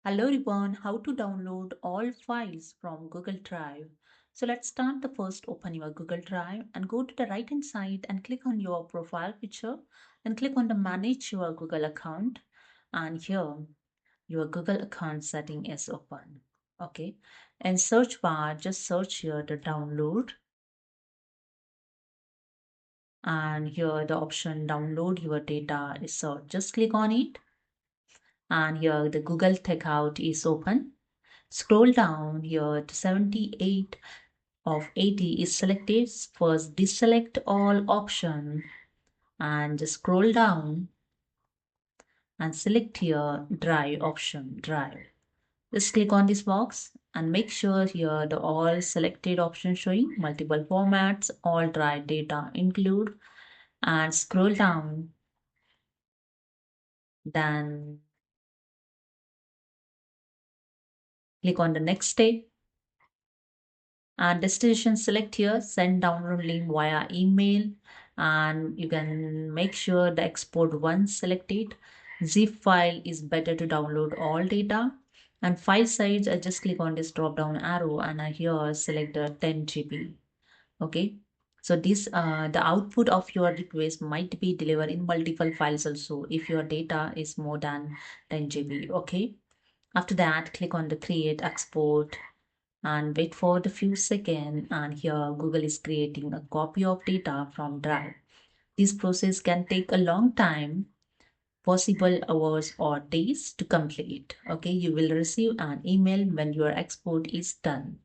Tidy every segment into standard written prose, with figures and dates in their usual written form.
Hello everyone, how to download all files from Google Drive. So let's start the first open your Google Drive and go to the right hand side and click on your profile picture and click on the manage your Google account and here your Google account setting is open. Okay, in search bar just search here the download and here the option download your data is searched. Just click on it and here the Google Takeout is open. Scroll down here to 78 of 80 is selected. First deselect all option and just scroll down and select here drive option drive. Just click on this box and make sure here the all selected option showing multiple formats, all drive data include and scroll down. Then click on the next step and destination select here send download link via email and you can make sure the export once selected. Zip file is better to download all data and file size I just click on this drop down arrow and I here select the 10 GB. Okay, so this the output of your request might be delivered in multiple files also if your data is more than 10 GB. Okay, after that click on the create export and wait for the few seconds and here Google is creating a copy of data from Drive. This process can take a long time, possible hours or days to complete. Okay, you will receive an email when your export is done.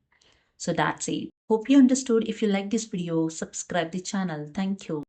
So that's it. Hope you understood. If you like this video, subscribe the channel. Thank you.